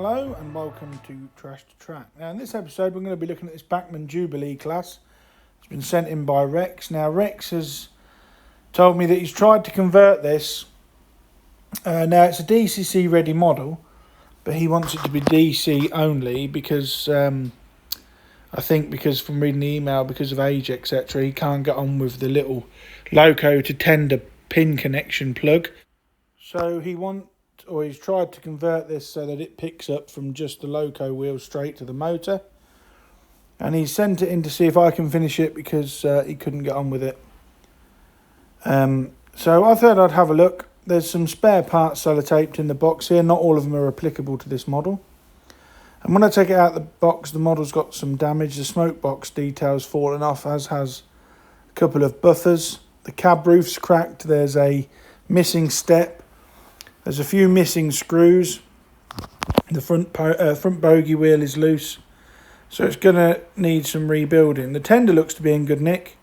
Hello and welcome to Trash to Track. Now in this episode we're going to be looking at this Bachmann Jubilee class. It's been sent in by Rex. Now Rex has told me that he's tried to convert this. Now it's a DCC ready model, but he wants it to be DC only because I think because from reading the email, because of age etc, he can't get on with the little loco to tender pin connection plug. So he's tried to convert this so that it picks up from just the loco wheel straight to the motor. And he sent it in to see if I can finish it because he couldn't get on with it. So I thought I'd have a look. There's some spare parts sellotaped in the box here. Not all of them are applicable to this model. And when I take it out of the box, the model's got some damage. The smoke box detail's fallen off, as has a couple of buffers. The cab roof's cracked. There's a missing step. There's a few missing screws. The front bogey wheel is loose, so it's going to need some rebuilding. The tender looks to be in good nick.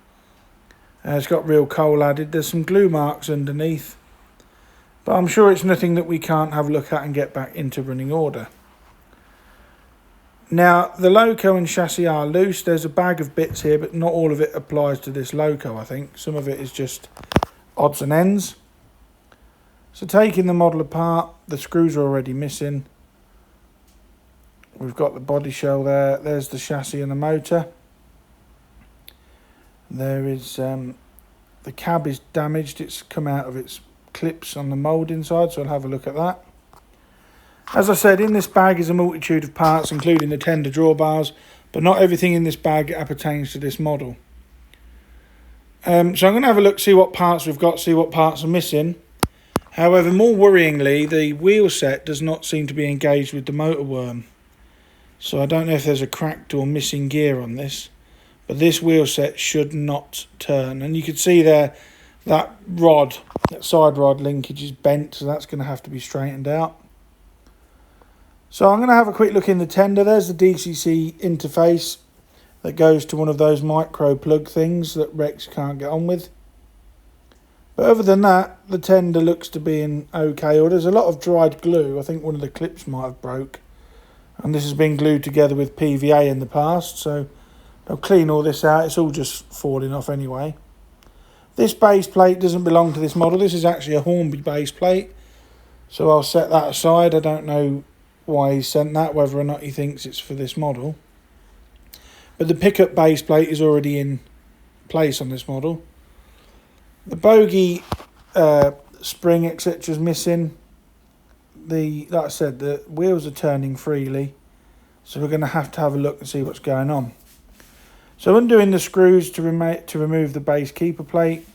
It's got real coal added. There's some glue marks underneath, but I'm sure it's nothing that we can't have a look at and get back into running order. Now, the loco and chassis are loose. There's a bag of bits here, but not all of it applies to this loco, I think. Some of it is just odds and ends. So taking the model apart, the screws are already missing. We've got the body shell there. There's the chassis and the motor. There is the cab is damaged. It's come out of its clips on the mould inside, so I'll have a look at that. As I said, in this bag is a multitude of parts, including the tender drawbars, but not everything in this bag appertains to this model. So I'm going to have a look, see what parts we've got, see what parts are missing. However, more worryingly, the wheel set does not seem to be engaged with the motor worm. So I don't know if there's a cracked or missing gear on this, but this wheel set should not turn. And you can see there that rod, that side rod linkage is bent, so that's going to have to be straightened out. So I'm going to have a quick look in the tender. There's the DCC interface that goes to one of those micro plug things that Rex can't get on with. But other than that, the tender looks to be in okay order. There's a lot of dried glue. I think one of the clips might have broke. And this has been glued together with PVA in the past. So I'll clean all this out. It's all just falling off anyway. This base plate doesn't belong to this model. This is actually a Hornby base plate. So I'll set that aside. I don't know why he sent that, whether or not he thinks it's for this model. But the pickup base plate is already in place on this model. The bogey spring etc is missing. Like I said, the wheels are turning freely, so we're going to have a look and see what's going on. So undoing the screws to remove the base keeper plate.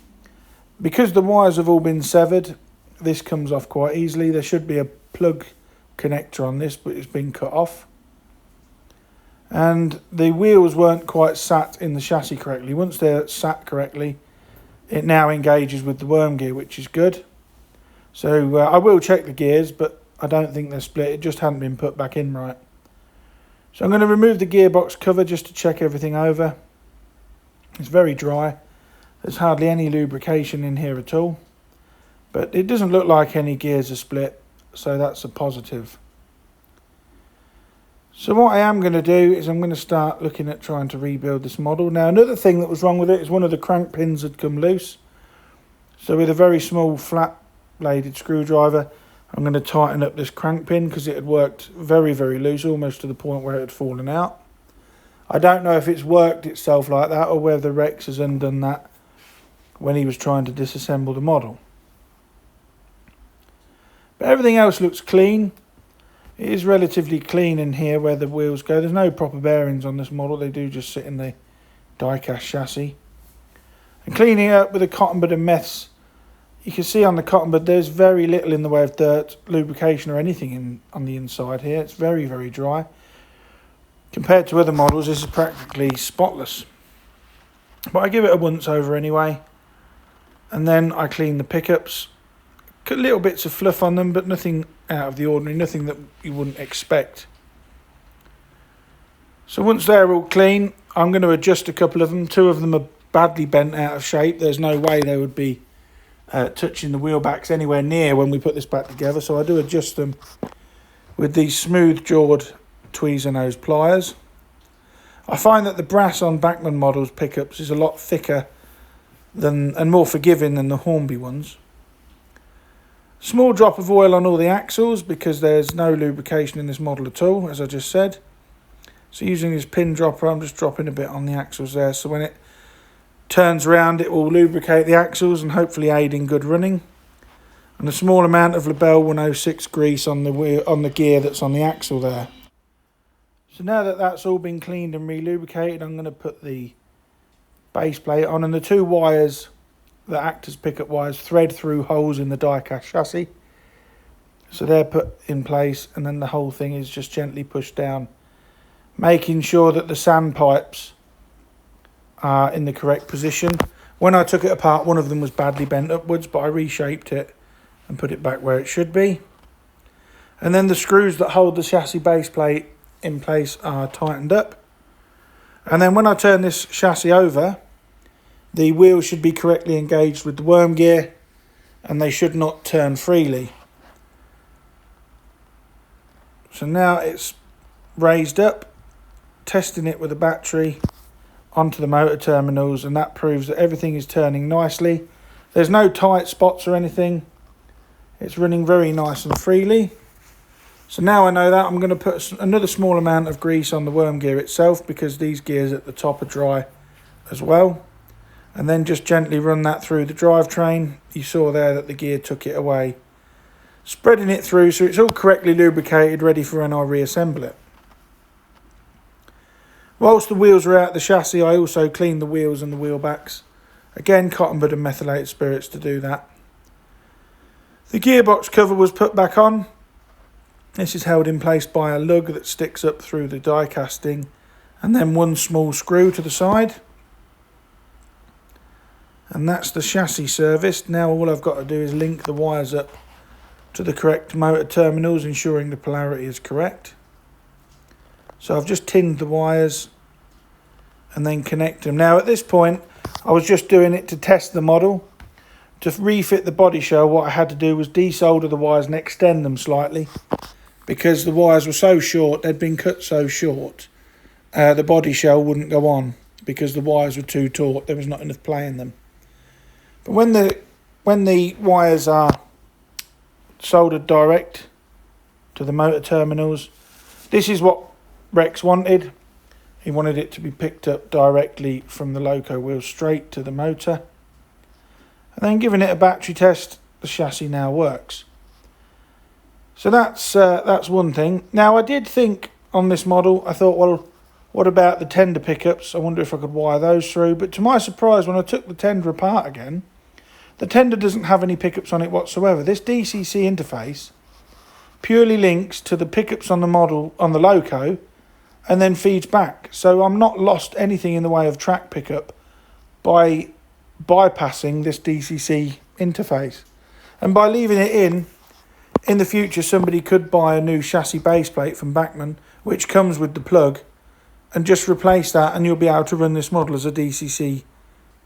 Because the wires have all been severed, this comes off quite easily. There should be a plug connector on this, but it's been cut off. And the wheels weren't quite sat in the chassis correctly. Once they're sat correctly, it now engages with the worm gear, which is good. So I will check the gears, but I don't think they're split. It just hadn't been put back in right. So I'm going to remove the gearbox cover just to check everything over. It's very dry. There's hardly any lubrication in here at all. But it doesn't look like any gears are split, so that's a positive. So what I am going to do is I'm going to start looking at trying to rebuild this model. Now another thing that was wrong with it is one of the crank pins had come loose. So with a very small flat bladed screwdriver, I'm going to tighten up this crank pin because it had worked very, very loose, almost to the point where it had fallen out. I don't know if it's worked itself like that or whether Rex has undone that when he was trying to disassemble the model. But everything else looks clean. It is relatively clean in here where the wheels go. There's no proper bearings on this model. They do just sit in the die-cast chassis. And cleaning it up with a cotton bud and meths, you can see on the cotton bud there's very little in the way of dirt, lubrication or anything on the inside here. It's very, very dry. Compared to other models, this is practically spotless. But I give it a once over anyway. And then I clean the pickups. Little bits of fluff on them, but nothing out of the ordinary, nothing that you wouldn't expect. So once they're all clean, I'm going to adjust a couple of them. Two of them are badly bent out of shape. There's no way they would be touching the wheel backs anywhere near when we put this back together, so I do adjust them with these smooth jawed tweezer nose pliers. I find that the brass on Bachmann models pickups is a lot thicker and more forgiving than the Hornby ones. Small drop of oil on all the axles because there's no lubrication in this model at all, as I just said. So using this pin dropper, I'm just dropping a bit on the axles there, so when it turns around it will lubricate the axles and hopefully aid in good running. And a small amount of Labelle 106 grease on the gear that's on the axle there. So now that that's all been cleaned and re-lubricated, I'm going to put the base plate on, and the two wires that act as pickup wires thread through holes in the die-cast chassis. So they're put in place, and then the whole thing is just gently pushed down, making sure that the sandpipes are in the correct position. When I took it apart, one of them was badly bent upwards, but I reshaped it and put it back where it should be. And then the screws that hold the chassis base plate in place are tightened up. And then when I turn this chassis over, the wheels should be correctly engaged with the worm gear and they should not turn freely. So now it's raised up, testing it with a battery onto the motor terminals, and that proves that everything is turning nicely. There's no tight spots or anything. It's running very nice and freely. So now I know that, I'm going to put another small amount of grease on the worm gear itself because these gears at the top are dry as well. And then just gently run that through the drivetrain. You saw there that the gear took it away. Spreading it through so it's all correctly lubricated, ready for when I reassemble it. Whilst the wheels are out of the chassis, I also cleaned the wheels and the wheel backs. Again, cotton bud and methylated spirits to do that. The gearbox cover was put back on. This is held in place by a lug that sticks up through the die casting, and then one small screw to the side. And that's the chassis serviced. Now all I've got to do is link the wires up to the correct motor terminals, ensuring the polarity is correct. So I've just tinned the wires and then connect them. Now at this point, I was just doing it to test the model. To refit the body shell, what I had to do was desolder the wires and extend them slightly, because the wires were so short, they'd been cut so short, the body shell wouldn't go on because the wires were too taut. There was not enough play in them. But when the wires are soldered direct to the motor terminals, this is what Rex wanted. He wanted it to be picked up directly from the loco wheel straight to the motor. And then giving it a battery test, the chassis now works. So that's one thing. Now I did think on this model, I thought, well, what about the tender pickups? I wonder if I could wire those through. But to my surprise, when I took the tender apart again, the tender doesn't have any pickups on it whatsoever. This DCC interface purely links to the pickups on the model, on the loco, and then feeds back. So I'm not lost anything in the way of track pickup by bypassing this DCC interface. And by leaving it in the future somebody could buy a new chassis base plate from Bachmann, which comes with the plug, and just replace that, and you'll be able to run this model as a DCC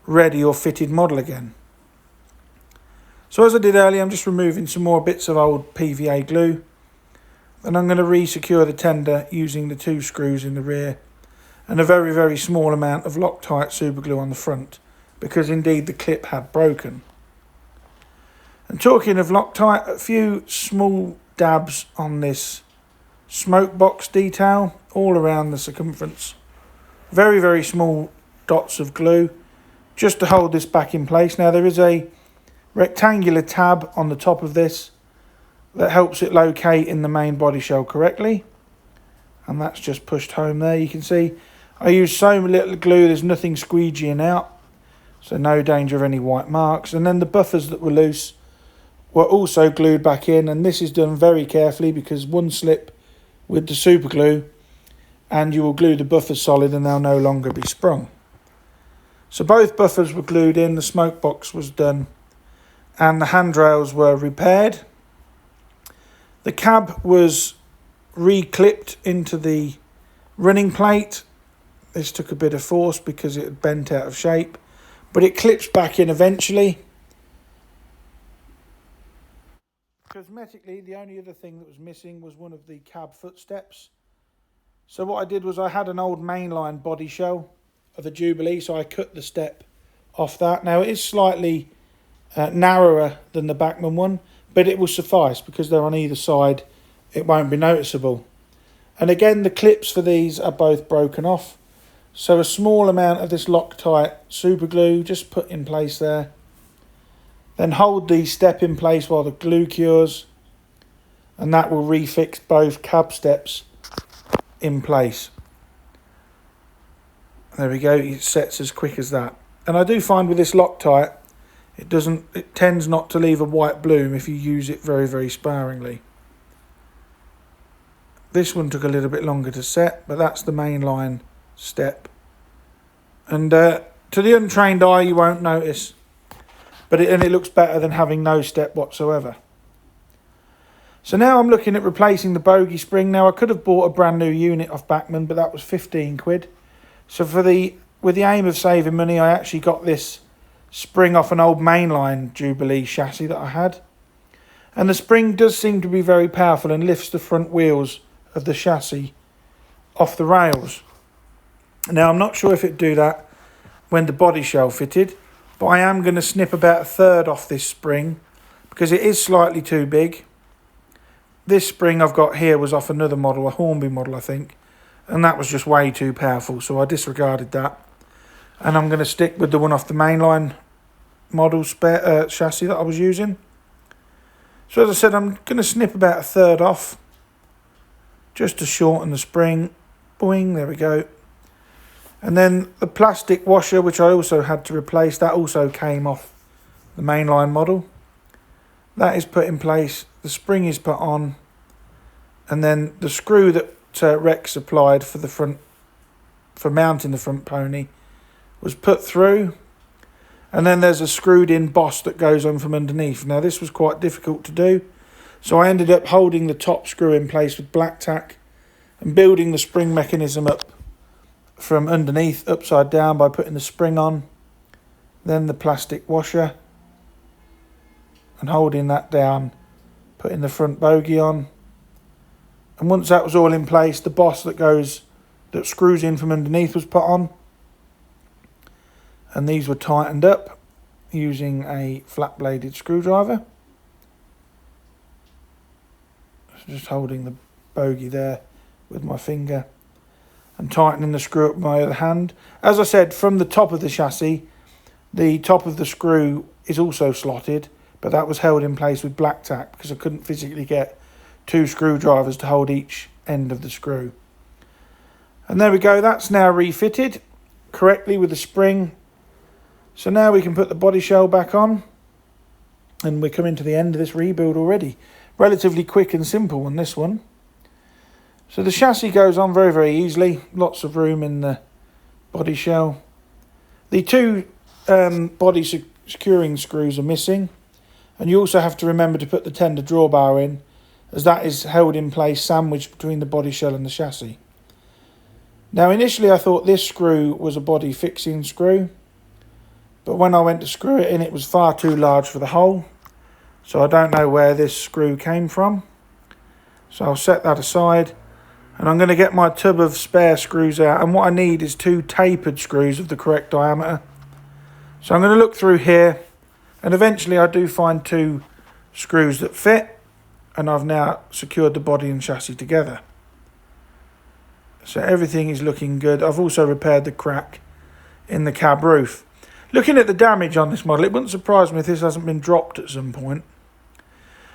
ready or fitted model again. So as I did earlier, I'm just removing some more bits of old PVA glue, and I'm going to re-secure the tender using the two screws in the rear and a very, very small amount of Loctite super glue on the front, because indeed the clip had broken. And talking of Loctite, a few small dabs on this smoke box detail all around the circumference. Very, very small dots of glue just to hold this back in place. Now there is a rectangular tab on the top of this that helps it locate in the main body shell correctly, and that's just pushed home there. You can see I used so little glue, there's nothing squeegeeing out, so no danger of any white marks. And then the buffers that were loose were also glued back in, and this is done very carefully because one slip with the super glue and you will glue the buffers solid and they'll no longer be sprung. So both buffers were glued in, the smoke box was done, and the handrails were repaired. The cab was re-clipped into the running plate. This took a bit of force because it had bent out of shape, but it clips back in eventually. Cosmetically, the only other thing that was missing was one of the cab footsteps. So what I did was I had an old mainline body shell of the Jubilee, so I cut the step off that. Now it is slightly narrower than the Bachmann one, but it will suffice because they're on either side. It won't be noticeable. And again, the clips for these are both broken off. So a small amount of this Loctite super glue just put in place there. Then hold the step in place while the glue cures, and that will refix both cab steps in place. There we go, it sets as quick as that. And I do find with this Loctite, it tends not to leave a white bloom if you use it very, very sparingly. This one took a little bit longer to set, but that's the mainline step. And to the untrained eye, you won't notice. But it looks better than having no step whatsoever. So now I'm looking at replacing the Bogey spring. Now I could have bought a brand new unit off Bachmann, but that was 15 quid. So with the aim of saving money, I actually got this spring off an old mainline Jubilee chassis that I had. And the spring does seem to be very powerful and lifts the front wheels of the chassis off the rails. Now I'm not sure if it'd do that when the body shell fitted, but I am going to snip about a third off this spring because it is slightly too big. This spring I've got here was off another model, a Hornby model I think, and that was just way too powerful, so I disregarded that. And I'm going to stick with the one off the mainline model chassis that I was using. So as I said, I'm going to snip about a third off just to shorten the spring. Boing, there we go. And then the plastic washer, which I also had to replace, that also came off the mainline model. That is put in place, the spring is put on, and then the screw that Rex supplied for the front, for mounting the front pony, was put through. And then there's a screwed in boss that goes on from underneath. Now this was quite difficult to do, so I ended up holding the top screw in place with black tack and building the spring mechanism up from underneath upside down by putting the spring on, then the plastic washer, and holding that down, putting the front Bogey on. And once that was all in place, the boss that screws in from underneath was put on, and these were tightened up using a flat bladed screwdriver. So just holding the Bogey there with my finger and tightening the screw up with my other hand. As I said, from the top of the chassis, the top of the screw is also slotted, but that was held in place with black tack because I couldn't physically get two screwdrivers to hold each end of the screw. And there we go, that's now refitted correctly with the spring. So now we can put the body shell back on, and we're coming to the end of this rebuild already. Relatively quick and simple on this one. So the chassis goes on very, very easily. Lots of room in the body shell. The two body securing screws are missing. And you also have to remember to put the tender drawbar in, as that is held in place sandwiched between the body shell and the chassis. Now initially I thought this screw was a body fixing screw, but when I went to screw it in, it was far too large for the hole. So I don't know where this screw came from. So I'll set that aside. And I'm going to get my tub of spare screws out, and what I need is two tapered screws of the correct diameter. So I'm going to look through here, and eventually I do find two screws that fit, and I've now secured the body and chassis together. So everything is looking good. I've also repaired the crack in the cab roof. Looking at the damage on this model, it wouldn't surprise me if this hasn't been dropped at some point.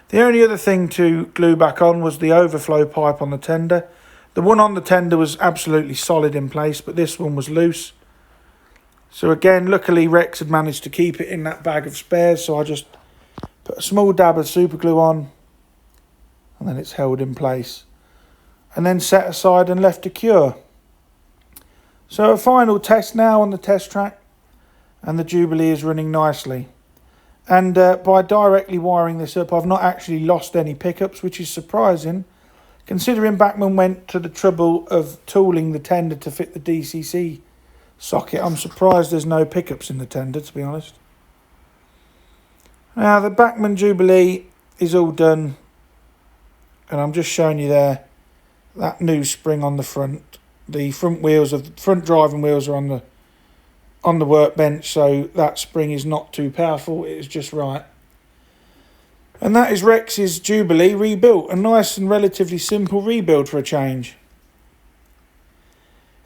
The only other thing to glue back on was the overflow pipe on the tender. The one on the tender was absolutely solid in place, but this one was loose. So again, luckily Rex had managed to keep it in that bag of spares, so I just put a small dab of super glue on, and then it's held in place. And then set aside and left to cure. So a final test now on the test track, and the Jubilee is running nicely. And by directly wiring this up, I've not actually lost any pickups, which is surprising. Considering Bachmann went to the trouble of tooling the tender to fit the DCC socket, I'm surprised there's no pickups in the tender, to be honest. Now, the Bachmann Jubilee is all done, and I'm just showing you there that new spring on the front. The front driving wheels are on the workbench, so that spring is not too powerful, it is just right. And that is Rex's Jubilee rebuilt, a nice and relatively simple rebuild for a change.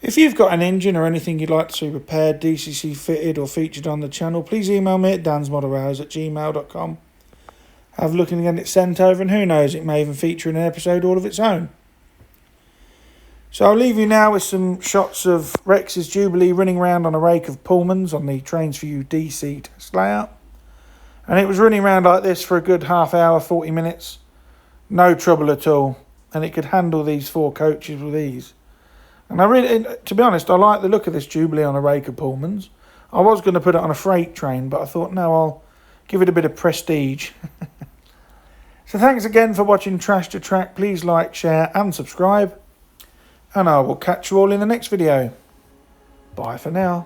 If you've got an engine or anything you'd like to see repaired, DCC fitted or featured on the channel, please email me at dansmodelrailways@gmail.com. Have a look and get it sent over, and who knows, it may even feature in an episode all of its own. So I'll leave you now with some shots of Rex's Jubilee running around on a rake of Pullmans on the Trains for You DC test layout. And it was running around like this for a good half hour, 40 minutes. No trouble at all. And it could handle these 4 coaches with ease. And to be honest, I like the look of this Jubilee on a rake of Pullmans. I was going to put it on a freight train, but I thought, no, I'll give it a bit of prestige. So thanks again for watching Trash to Track. Please like, share and subscribe. And I will catch you all in the next video. Bye for now.